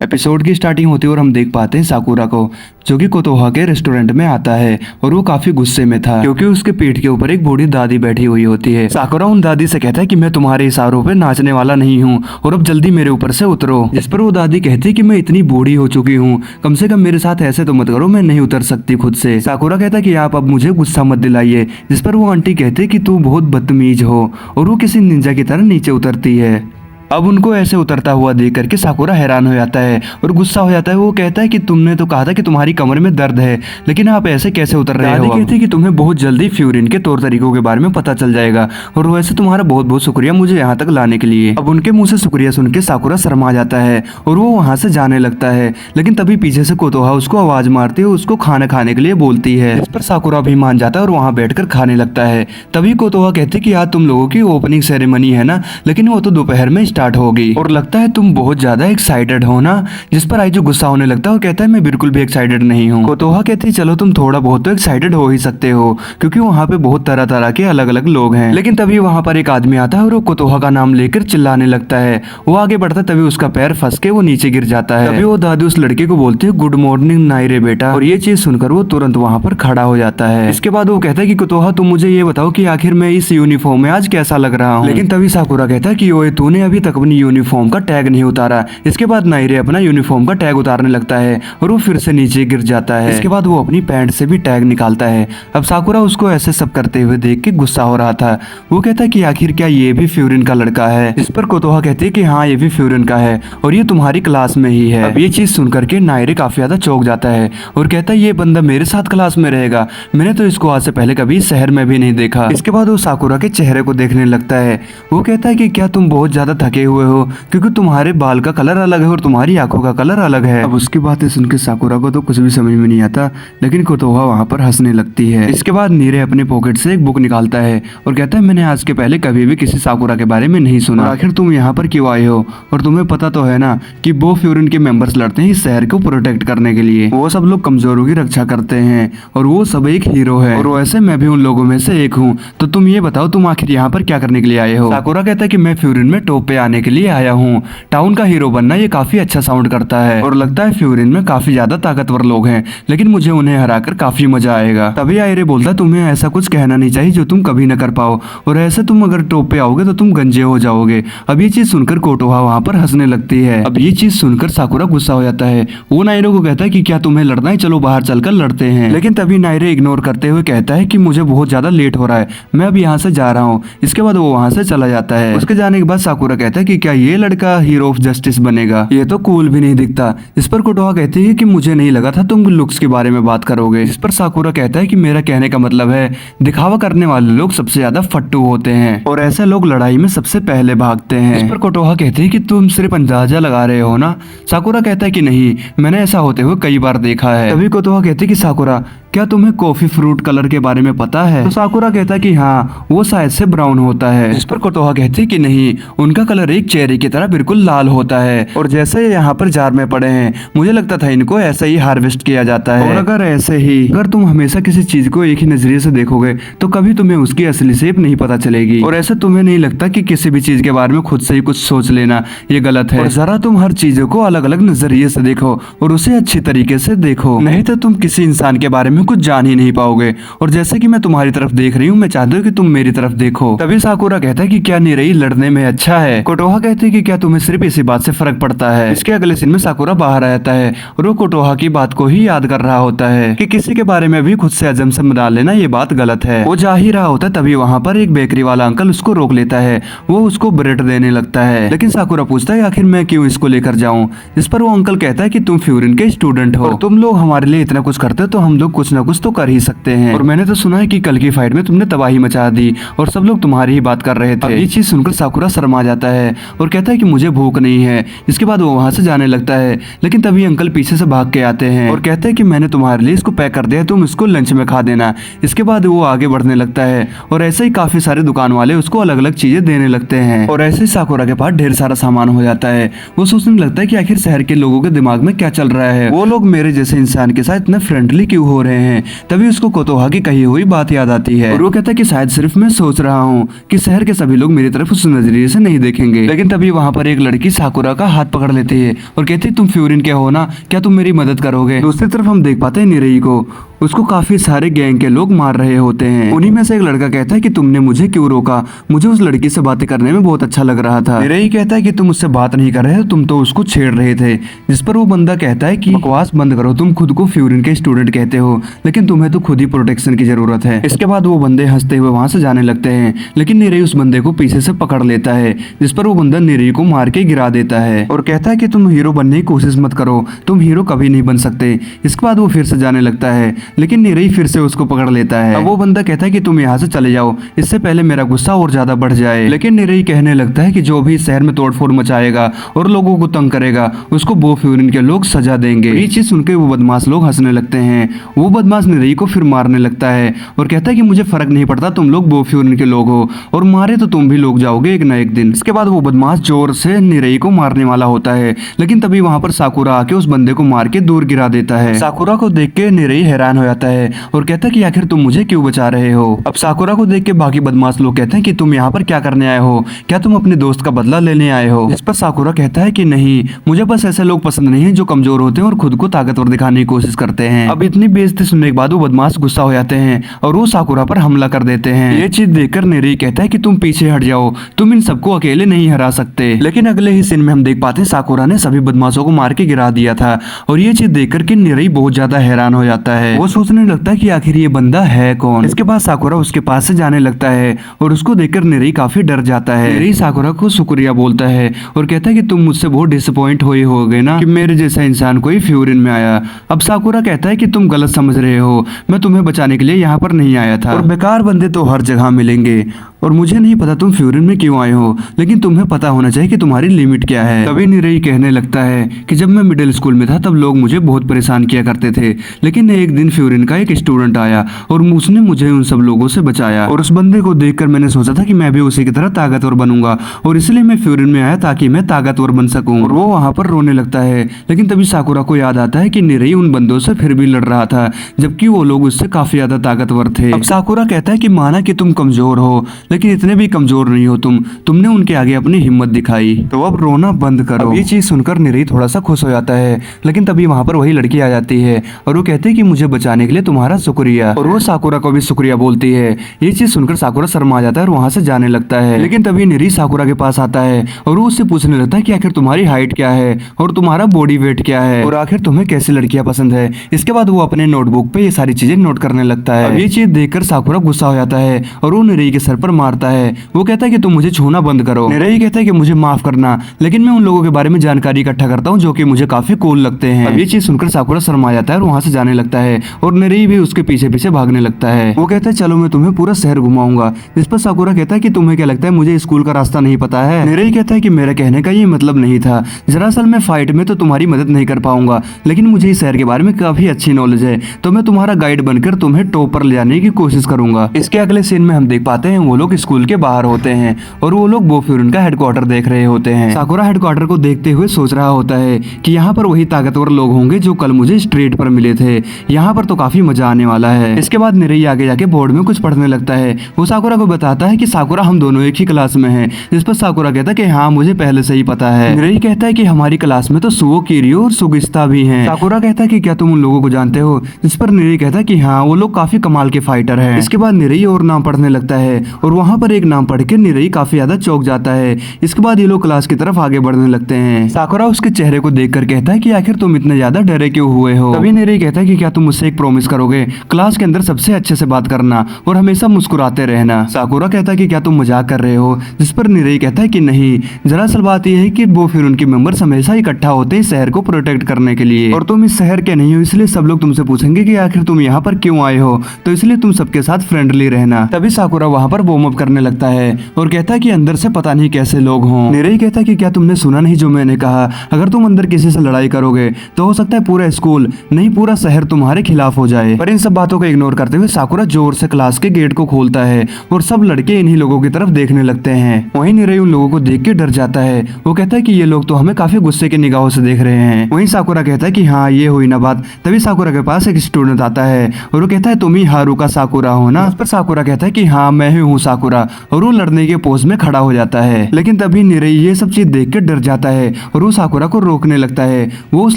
Episode की starting होती है और हम देख पाते हैं साकुरा को, जो कि कोतोहा के रेस्टोरेंट में आता है और वो काफी गुस्से में था क्योंकि उसके पीठ के ऊपर एक बूढ़ी दादी बैठी हुई होती है। साकुरा उन दादी से कहता है कि मैं तुम्हारे इशारों पे नाचने वाला नहीं हूँ और अब जल्दी मेरे ऊपर से उतरो। जिस पर वो दादी कहती है कि मैं इतनी बूढ़ी हो चुकी हूँ, कम से कम मेरे साथ ऐसे तो मत करो, मैं नहीं उतर सकती खुद से। साकुरा कहता है कि आप अब मुझे गुस्सा मत दिलाइए। जिस पर वो आंटी कहती है कि तू बहुत बदतमीज हो और वो किसी निंजा की तरह नीचे उतरती है। अब उनको ऐसे उतरता हुआ देख करके साकुरा हैरान हो जाता है और गुस्सा हो जाता है। वो कहता है कि तुमने तो कहा था कि तुम्हारी कमर में दर्द है, लेकिन आप ऐसे कैसे उतर रहे हो? दादी कहती है कि तुम्हें बहुत जल्दी फ्यूरिन के तौर तरीकों के बारे में पता चल जाएगा और वैसे तुम्हारा बहुत बहुत शुक्रिया मुझे यहाँ तक लाने के लिए। अब उनके मुंह से शुक्रिया सुन के साकुरा शर्मा जाता है और वो वहाँ से जाने लगता है, लेकिन तभी पीछे से कोतोहा उसको आवाज मारती है, उसको खाना खाने के लिए बोलती है। इस पर साकुरा भी मान जाता है और वहाँ बैठकर खाने लगता है। तभी कोतोहा कहती है कि आज तुम लोगों की ओपनिंग सेरेमनी है ना, लेकिन वो तो दोपहर में स्टार्ट होगी और लगता है तुम बहुत ज्यादा एक्साइटेड हो ना। जिस पर आइजू गुस्सा होने लगता है और कहता है मैं बिल्कुल भी एक्साइटेड नहीं हूँ। कोतोहा कहती है चलो तुम थोड़ा बहुत तो एक्साइटेड हो ही सकते हो क्योंकि वहाँ पे बहुत तरह तरह के अलग अलग लोग हैं। लेकिन तभी वहाँ पर एक आदमी आता है और वो कोतोहा का नाम लेकर चिल्लाने लगता है। वो आगे बढ़ता है, तभी उसका पैर फंस के वो नीचे गिर जाता है। तभी वो दादी उस लड़के को बोलती है गुड मॉर्निंग नायरे बेटा, और ये चीज सुनकर वो तुरंत वहाँ पर खड़ा हो जाता है। इसके बाद वो कहता है कि कोतोहा तुम मुझे ये बताओ कि आखिर मैं इस यूनिफॉर्म में आज कैसा लग रहा हूँ। लेकिन तभी साकुरा कहता है कि ओए तूने अभी तक अपनी यूनिफॉर्म का टैग नहीं उतारा। इसके बाद नायरे अपना यूनिफॉर्म का टैग उतारने लगता है और वो फिर से नीचे गिर जाता है। इसके बाद वो अपनी पैंट से भी टैग निकालता है। अब साकुरा उसको ऐसे सब करते हुए देख के गुस्सा हो रहा था। वो कहता है कि आखिर क्या ये भी फ्यूरिन का लड़का है? इस पर कोतोहा कहती है कि हाँ ये भी फ्यूरिन का है और ये तुम्हारी क्लास में ही है। अब ये चीज सुनकर के नायरे काफी ज्यादा चौंक जाता है और कहता है ये बंदा मेरे साथ क्लास में रहेगा, मैंने तो इसको आज से पहले कभी शहर में भी नहीं देखा। इसके बाद वो साकुरा के चेहरे को देखने लगता है। वो कहता है कि क्या तुम बहुत ज्यादा थके हुए हो, क्योंकि तुम्हारे बाल का कलर अलग है और तुम्हारी आंखों का कलर अलग है। अब उसकी बातें सुन के साकुरा को तो कुछ भी समझ में नहीं आता, लेकिन कोतोहा वहाँ पर हंसने लगती है। इसके बाद नीरे अपने पॉकेट से एक बुक निकालता है और कहता है मैंने आज के पहले कभी भी किसी साकुरा के बारे में नहीं सुना, आखिर तुम यहाँ पर क्यों आए हो? और तुम्हें पता तो है ना कि वो फ्यूरिन के मेंबर्स लड़ते हैं इस शहर को प्रोटेक्ट करने के लिए। वो सब लोग कमजोरों की रक्षा करते हैं और वो सब एक हीरो है और वैसे मैं भी उन लोगों में से एक हूँ। तो तुम ये बताओ तुम आखिर यहाँ पर क्या करने के लिए आए हो? साकुरा कहता है कि मैं फ्यूरिन में टॉप पे आने के लिए आया हूँ। टाउन का हीरो बनना ये काफी अच्छा साउंड करता है और लगता है फ्यूरिन में काफी ज्यादा ताकतवर लोग हैं, लेकिन मुझे उन्हें हराकर काफी मजा आएगा। तभी आयरे बोलता है तुम्हें ऐसा कुछ कहना नहीं चाहिए जो तुम कभी न कर पाओ, और ऐसे तुम अगर टॉप पे आओगे तो तुम गंजे हो जाओगे। अब ये चीज सुनकर कोतोहा वहाँ पर हंसने लगती है। अब ये चीज सुनकर साकुरा गुस्सा हो जाता है। वो नायरे को कहता है कि क्या तुम्हें लड़ना है, चलो बाहर चलकर लड़ते हैं। लेकिन तभी नायरे इग्नोर करते हुए कहता है कि मुझे बहुत ज्यादा लेट हो रहा है, मैं अब यहाँ से जा रहा हूँ। इसके बाद वो वहाँ से चला जाता है। उसके जाने के बाद साकुरा कहता है कि क्या ये लड़का हीरो ऑफ जस्टिस बनेगा? ये तो कूल भी नहीं दिखता। इस पर कोतोहा कहती है कि मुझे नहीं लगा था तुम लुक्स के बारे में बात करोगे। इस पर साकुरा कहता है कि मेरा कहने का मतलब है दिखावा करने वाले लोग सबसे ज्यादा फट्टू होते हैं और ऐसे लोग लड़ाई में सबसे पहले भागते हैं। इस पर कोतोहा कहती है कि तुम सिर्फ अंदाजा लगा रहे हो ना? साकुरा कहता है कि नहीं, मैंने ऐसा होते हुए कई बार देखा है। तभी कोतोहा कहती है कि साकुरा क्या तुम्हें कॉफी फ्रूट कलर के बारे में पता है? तो साकुरा कहता है कि हाँ वो शायद से ब्राउन होता है। इस पर कोतोहा कहती है कि नहीं, उनका कलर एक चेरी की तरह बिल्कुल लाल होता है और जैसे ये यहाँ पर जार में पड़े हैं मुझे लगता था इनको ऐसे ही हार्वेस्ट किया जाता है। और अगर तुम हमेशा किसी चीज को एक ही नजरिए से देखोगे तो कभी तुम्हें उसकी असली शेप नहीं पता चलेगी। और ऐसे तुम्हें नहीं लगता कि किसी भी चीज के बारे में खुद से ही कुछ सोच लेना ये गलत है? और जरा तुम हर चीजों को अलग अलग नजरिए से देखो और उसे अच्छी तरीके से देखो, नहीं तो तुम किसी इंसान के बारे में कुछ जान ही नहीं पाओगे। और जैसे कि मैं तुम्हारी तरफ देख रही हूँ, मैं चाहती हूँ कि तुम मेरी तरफ देखो। तभी साकुरा कहता है कि क्या निरई लड़ने में अच्छा है? कोतोहा कहती है कि क्या तुम्हें सिर्फ इसी बात से फर्क पड़ता है? इसके अगले सीन में साकुरा बाहर आ जाता है और वो कोतोहा की बात को ही याद कर रहा होता है कि किसी के बारे में भी खुद से अजम्पशन बना लेना ये बात गलत है। वो जा ही रहा होता है, तभी वहाँ पर एक बेकरी वाला अंकल उसको रोक लेता है। वो उसको ब्रेड देने लगता है, लेकिन साकुरा पूछता है आखिर मैं क्यों इसको लेकर जाऊँ? इस पर वो अंकल कहता है कि तुम फ्यूरिन के स्टूडेंट हो, तुम लोग हमारे लिए इतना कुछ करते हो तो हम लोग कुछ न कुछ तो कर ही सकते हैं। और मैंने तो सुना है कि कल की फाइट में तुमने तबाही मचा दी और सब लोग तुम्हारी ही बात कर रहे थे। ये चीज सुनकर साकुरा शर्मा जाता है और कहता है कि मुझे भूख नहीं है। इसके बाद वो वहाँ से जाने लगता है, लेकिन तभी अंकल पीछे से भाग के आते हैं और कहते हैं कि मैंने तुम्हारे लिए इसको पैक कर दिया, तुम इसको लंच में खा देना। इसके बाद वो आगे बढ़ने लगता है और ऐसे ही काफी सारे दुकान वाले उसको अलग अलग चीजें देने लगते हैं और ऐसे ही साकुरा के पास ढेर सारा सामान हो जाता है। वो सोचने लगता है कि आखिर शहर के लोगों के दिमाग में क्या चल रहा है, वो लोग मेरे जैसे इंसान के साथ इतने फ्रेंडली क्यों हो रहे हैं। तभी उसको कोतोहा की कही हुई बात याद आती है और वो कहता है कि शायद सिर्फ मैं सोच रहा हूँ कि शहर के सभी लोग मेरी तरफ उस नजरिए से नहीं देखेंगे। देखेंगे। लेकिन तभी वहाँ पर एक लड़की साकुरा का हाथ पकड़ लेती है और कहती है तुम फ्यूरिन क्या हो ना, क्या तुम मेरी मदद करोगे। दूसरी तरफ हम देख पाते हैं निरई को, उसको काफी सारे गैंग के लोग मार रहे होते हैं। उन्हीं में से एक लड़का कहता है कि तुमने मुझे क्यों रोका, मुझे उस लड़की से बातें करने में बहुत अच्छा लग रहा था। निरई कहता है कि तुम उससे बात नहीं कर रहे हो, तुम तो उसको छेड़ रहे थे। जिस पर वो बंदा कहता है कि बकवास बंद करो, तुम खुद को फ्यूरिन के स्टूडेंट कहते हो, लेकिन तुम्हें तो खुद ही प्रोटेक्शन की जरूरत है। इसके बाद वो बंदे हंसते हुए वहां से जाने लगते हैं, लेकिन निरई उस बंदे को पीछे से पकड़ लेता है, जिस पर वो बंदा निरई को मार के गिरा देता है और कहता है कि तुम हीरो बनने की कोशिश मत करो, तुम हीरो कभी नहीं बन सकते। इसके बाद वो फिर से जाने लगता है, लेकिन निरई फिर से उसको पकड़ लेता है। अब वो बंदा कहता है कि तुम यहाँ से चले जाओ, इससे पहले मेरा गुस्सा और ज्यादा बढ़ जाए। लेकिन निरई कहने लगता है कि जो भी इस शहर में तोड़फोड़ मचाएगा और लोगों को तंग करेगा, उसको बो फ्यूरिन के लोग सजा देंगे। ये चीज सुनकर वो बदमाश लोग हंसने लगते हैं। वो बदमाश निरई को फिर मारने लगता है और कहता है कि मुझे फर्क नहीं पड़ता, तुम लोग बो फ्यूरिन के लोग हो और मारे तो तुम भी लोग जाओगे एक ना एक दिन। इसके बाद वो बदमाश जोर से निरई को मारने वाला होता है, लेकिन तभी वहां पर साकुरा आके उस बंदे को मार के दूर गिरा देता है। साकुरा को देख के निरई हैरान हो जाता है और कहता है कि आखिर तुम मुझे क्यों बचा रहे हो। अब साकुरा को देख के बाकी बदमाश लोग कहते हैं कि तुम यहाँ पर क्या करने आए हो, क्या तुम अपने दोस्त का बदला लेने आए हो। इस पर साकुरा कहता है कि नहीं, मुझे बस ऐसे लोग पसंद नहीं है जो कमजोर होते हैं और खुद को ताकतवर दिखाने की कोशिश करते हैं। अब इतनी बेइज्जती सुनने के बाद वो बदमाश गुस्सा हो जाते हैं और वो साकुरा पर हमला कर देते हैं। ये चीज देखकर निरई कहता है कि तुम पीछे हट जाओ, तुम इन सबको अकेले नहीं हरा सकते। लेकिन अगले ही सीन में हम देख पाते हैं साकुरा ने सभी बदमाशों को मार के गिरा दिया था और ये चीज देखकर के निरई बहुत ज्यादा हैरान हो जाता है। वो सोचने लगता है कि आखिर ये बंदा है कौन। इसके बाद साकुरा उसके पास से जाने लगता है और उसको देखकर निरई काफी डर जाता है। निरई साकुरा को शुक्रिया बोलता है और कहता है कि तुम मुझसे बहुत डिसअपॉइंट हुए होगे ना कि मेरे जैसा इंसान कोई फ्यूरिन में आया। अब साकुरा कहता है कि तुम गलत समझ रहे हो, मैं तुम्हें बचाने के लिए यहाँ पर नहीं आया था और बेकार बंदे तो हर जगह मिलेंगे और मुझे नहीं पता तुम फ्यूरिन में क्यों आए हो, लेकिन तुम्हें पता होना चाहिए कि तुम्हारी लिमिट क्या है। तभी निरई कहने लगता है कि जब मैं मिडिल स्कूल में था तब लोग मुझे बहुत परेशान किया करते थे, लेकिन एक दिन फ्यूरिन का एक स्टूडेंट आया और उसने मुझे उन सब लोगों से बचाया और उस बंदे को देखकर मैंने सोचा था कि मैं भी उसी की तरह ताकतवर बनूंगा और इसलिए मैं फ्यूरिन में आया ताकि मैं ताकतवर बन सकूं। और वो वहां पर रोने लगता है, लेकिन तभी साकुरा को याद आता है कि निरई उन बंदों से फिर भी लड़ रहा था जबकि वो लोग उससे काफी ज्यादा ताकतवर थे। अब साकुरा कहता है कि माना कि तुम कमजोर हो, लेकिन इतने भी कमजोर नहीं हो तुमने उनके आगे अपनी हिम्मत दिखाई, तो अब रोना बंद करो। ये चीज सुनकर निरई थोड़ा सा खुश हो जाता है, लेकिन तभी वहां पर वही लड़की आ जाती है और वो कहती है कि मुझे बचाने के लिए तुम्हारा शुक्रिया, और वो साकुरा को भी शुक्रिया बोलती है। ये चीज सुनकर साकुरा शर्मा जाता है और वहां से जाने लगता है। लेकिन तभी निरई साकुरा के पास आता है और वो उससे पूछने लगता है कि आखिर तुम्हारी हाइट क्या है और तुम्हारा बॉडी वेट क्या है और आखिर तुम्हें कैसी लड़कियां पसंद है। इसके बाद वो अपने नोटबुक पे ये सारी चीजें नोट करने लगता है। अब ये चीज देखकर साकुरा गुस्सा हो जाता है और वो निरई के सर पर मारता है। वो कहता है कि तुम मुझे छूना बंद करो। निरई कहता है कि मुझे माफ करना, लेकिन मैं उन लोगों के बारे में जानकारी इकट्ठा करता हूँ जो कि मुझे काफी कूल लगते हैं। अब ये चीज सुनकर साकुरा शर्मा जाता है और वहां से जाने लगता है और निरई भी उसके पीछे पीछे भागने लगता है। वो कहता है चलो मैं तुम्हें पूरा शहर घुमाऊंगा। इस पर साकुरा कहता है कि तुम्हें क्या लगता है मुझे स्कूल का रास्ता नहीं पता है। निरई कहता है कि मेरा कहने का ये मतलब नहीं था, दरअसल मैं फाइट में तो तुम्हारी मदद नहीं कर पाऊंगा, लेकिन मुझे इस शहर के बारे में काफी अच्छी नॉलेज है, तो मैं तुम्हारा गाइड बनकर तुम्हें टॉप पर ले जाने की कोशिश करूंगा। इसके अगले सीन में हम देख पाते हैं वो लोग स्कूल के बाहर होते हैं और वो लोग बो फ्यूरिन का हेडक्वार्टर देख रहे होते हैं। साकुरा हेडक्वार्टर को देखते हुए सोच रहा होता है कि यहाँ पर वही ताकतवर लोग होंगे जो कल मुझे स्ट्रीट पर मिले थे, यहाँ पर तो काफी मजा आने वाला है। इसके बाद निरई आगे जाके बोर्ड में कुछ पढ़ने लगता है। वो साकुरा को बताता है कि साकुरा हम दोनों एक ही क्लास में हैं। जिस पर साकुरा कहता है कि हाँ मुझे पहले से ही पता है। निरई कहता है कि हमारी क्लास में तो सुओ, किरियो और सुगिस्ता भी हैं। साकुरा कहता है कि क्या तुम उन लोगों को जानते हो। जिस पर निरई कहता है कि हाँ वो लोग काफी कमाल के फाइटर हैं। इसके बाद निरई और नाम पढ़ने लगता है और वहाँ पर एक नाम पढ़ के निरई काफी ज्यादा चौंक जाता है। इसके बाद ये लोग क्लास की तरफ आगे बढ़ने लगते हैं। साकुरा उसके चेहरे को देखकर कहता है कि आखिर तुम इतने ज्यादा डरे क्यों हुए हो। तभी निरई कहता है कि क्या तुम मुझसे एक प्रॉमिस करोगे, क्लास के अंदर सबसे अच्छे से बात करना और हमेशा मुस्कुराते रहना। साकुरा कहता है कि क्या तुम मजाक कर रहे हो। जिस पर निरई कहता है कि नहीं, दरअसल बात यह है कि वो फ्यूरिन के मेंबर्स हमेशा इकट्ठा होते हैं शहर को प्रोटेक्ट करने के लिए, और तुम इस शहर के नहीं हो, इसलिए सब लोग तुमसे पूछेंगे कि आखिर तुम यहाँ पर क्यों आए हो, तो इसलिए तुम सबके साथ फ्रेंडली रहना। तभी साकुरा वहाँ पर वार्म अप करने लगता है और कहता है कि अंदर से पता नहीं कैसे लोग हों। निरई कहता है कि क्या तुमने सुना नहीं जो मैंने कहा, अगर तुम अंदर किसी से लड़ाई करोगे तो हो सकता है पूरा स्कूल नहीं पूरा शहर तुम्हारे खिलाफ हो जाए। पर इन सब बातों को इग्नोर करते हुए साकुरा जोर से क्लास के गेट को खोलता है और सब लड़के इन्हीं लोगों की तरफ देखने लगते हैं। वहीं निरई उन लोगों को देख के डर जाता है। वो कहता है कि ये लोग तो हमें काफी गुस्से की निगाहों से देख रहे हैं। वहीं साकुरा कहता है कि हाँ ये हुई ना बात। तभी साकुरा के पास एक स्टूडेंट आता है और वो कहता है तुम ही हारुका साकुरा हो ना। उस पर साकुरा कहता है कि हाँ मैं ही हूँ साकुरा और वो लड़ने के पोज में खड़ा हो जाता है। लेकिन तभी निरई ये सब चीज देख के डर जाता है और वो साकुरा को रोकने लगता है। वो उस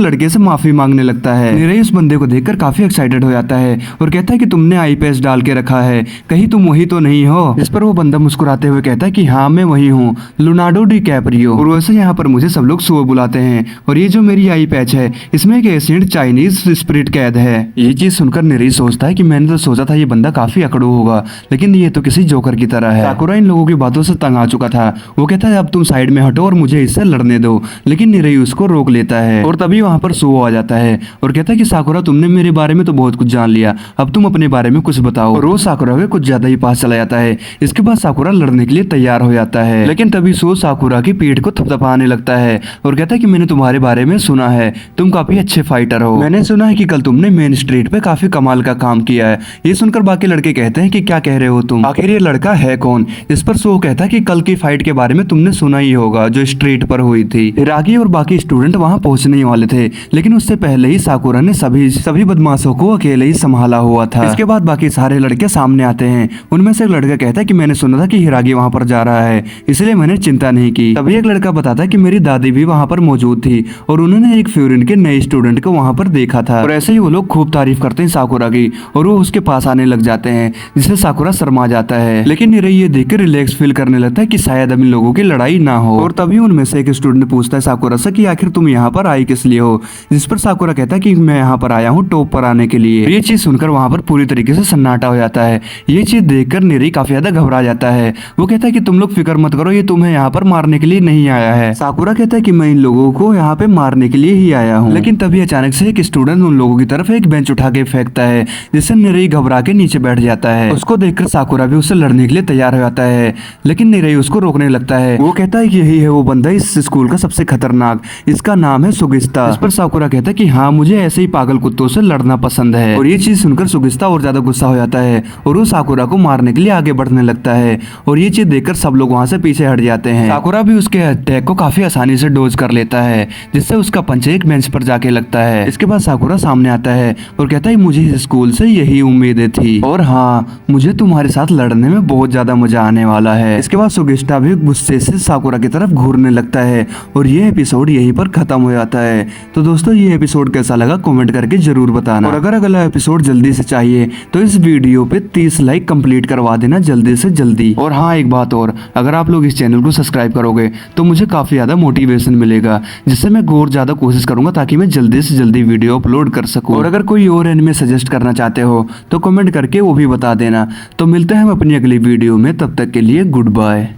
लड़के से माफी मांगने लगता है। निरई उस बंदे को देखकर काफी एक्साइटेड हो जाता है और कहता है कि तुमने आई पैच डाल के रखा है, कहीं तुम वही तो नहीं हो। इस पर वो बंदा मुस्कुराते हुए कहता है कि हाँ मैं वही हूँ, लियोनार्डो डिकैप्रियो। और वैसे यहाँ पर मुझे सब लोग सुओ बुलाते हैं और ये जो मेरी आई पैच है इसमें एक एशियन चाइनीज स्पिरिट कैद है। ये चीज सुनकर निरई सोचता है कि मैंने तो सोचा था ये बंदा काफी अकड़ू होगा, लेकिन ये तो किसी जोकर की तरह है। साकुरा इन लोगों की बातों से तंग आ चुका था। वो कहता है अब तुम साइड में हटो और मुझे इससे लड़ने दो, लेकिन निरई उसको रोक लेता है। और तभी वहां पर सुओ आ जाता है और कहता है कि साकुरा तुमने मेरे बारे में तो बहुत कुछ जान लिया, अब तुम अपने बारे में कुछ बताओ। और वो साकुरा के कुछ ज्यादा ही पास चला जाता है। इसके बाद साकुरा लड़ने के लिए तैयार हो जाता है, लेकिन तभी सुओ साकुरा की पीठ को थपथपाने लगता है और कहता है कि मैंने तुम्हारे बारे में सुना है, तुम काफी अच्छे फाइटर हो। मैंने सुना है कि कल तुमने मेन स्ट्रीट पे काफी कमाल का काम किया है। ये सुनकर बाकी लड़के कहते हैं कि क्या कह रहे हो तुम, आखिर ये लड़का है कौन। इस पर सुओ कहता है कि कल की फाइट के बारे में तुमने सुना ही होगा जो स्ट्रीट पर हुई थी। हिरागी और बाकी स्टूडेंट वहां पहुंचने ही वाले थे, लेकिन उससे पहले ही साकुरा ने सभी बदमाशों को अकेले ही संभाला हुआ था। इसके बाद बाकी सारे लड़के सामने आते हैं। उनमें से एक लड़का कहता है कि मैंने सुना था कि हिरागी वहां पर जा रहा है, इसलिए मैंने चिंता नहीं की। तभी एक लड़का बताता है कि मेरी दादी भी वहां पर मौजूद थी और उन्होंने एक फ्यूरिन के नए स्टूडेंट को वहां पर देखा था। और ऐसे ही वो लोग खूब तारीफ करते हैं साकुरा की और वो उसके पास आने लग जाते हैं, जिससे साकुरा शर्मा जाता है। लेकिन निरई ये देखकर रिलैक्स फील करने लगता है कि शायद अब इन लोगों की लड़ाई ना हो। और तभी उनमें से एक स्टूडेंट पूछता है साकुरा से कि आखिर तुम यहाँ पर आई किस लिए हो। जिस पर साकुरा कहता है कि मैं यहाँ पर आया हूँ टॉप पर आने के लिए। ये चीज सुनकर वहां पर पूरी तरीके से सन्नाटा हो जाता है। ये चीज देखकर निरई काफी ज्यादा घबरा जाता है। वो कहता है कि तुम लोग फिक्र मत करो, ये तुम्हें यहाँ पर मारने के लिए नहीं आया है। साकुरा कहता है कि मैं इन लोगों को यहाँ पे मारने के लिए ही आया हूँ। लेकिन तभी अचानक से एक स्टूडेंट उन लोगों की तरफ एक बेंच उठा के फेंकता है, जिससे निरई घबरा के नीचे बैठ जाता है। उसको देखकर साकुरा भी उससे लड़ने के लिए तैयार हो जाता है, लेकिन निरई उसको रोकने लगता है। वो कहता है कि यही है वो बंदा इस स्कूल का सबसे खतरनाक, इसका नाम है सुगिस्ता। इस पर साकुरा कहता है कि हाँ मुझे ऐसे ही पागल कुत्तों से लड़ना पसंद है। और ये चीज सुनकर सुगिस्ता और ज्यादा गुस्सा हो जाता है और वो साकुरा को मारने के लिए आगे बढ़ने लगता है। और ये चीज देखकर सब लोग वहां से पीछे हट जाते हैं। साकुरा भी उसके अटैक को काफी आसानी से डोज कर लेता है, जिससे उसका पंच एक बेंच पर जाके लगता है। इसके बाद साकुरा सामने आता है और कहता है मुझे इस स्कूल से यही उम्मीदें थी, और हाँ मुझे तुम्हारे साथ लड़ने में बहुत ज्यादा मजा आने वाला है। इसके बाद सुगिस्ता भी गुस्से से साकुरा की तरफ घूरने लगता है और ये एपिसोड यहीं पर खत्म हो जाता है। तो दोस्तों ये एपिसोड कैसा लगा कमेंट करके जरूर बताना, और अगर अगला एपिसोड जल्दी से चाहिए तो इस वीडियो पे 30 लाइक कंप्लीट करवा देना जल्दी से जल्दी। और हाँ एक बात और, अगर आप लोग इस चैनल को सब्सक्राइब करोगे तो मुझे काफी ज्यादा मोटिवेशन मिलेगा, जिससे मैं और ज्यादा कोशिश करूंगा ताकि मैं जल्दी से जल्दी वीडियो अपलोड कर सकूं। और अगर कोई और एनिमे सजेस्ट करना चाहते हो तो कमेंट करके वो भी बता देना। तो मिलते हैं हम अपनी अगली वीडियो में, तब तक के लिए गुड बाय।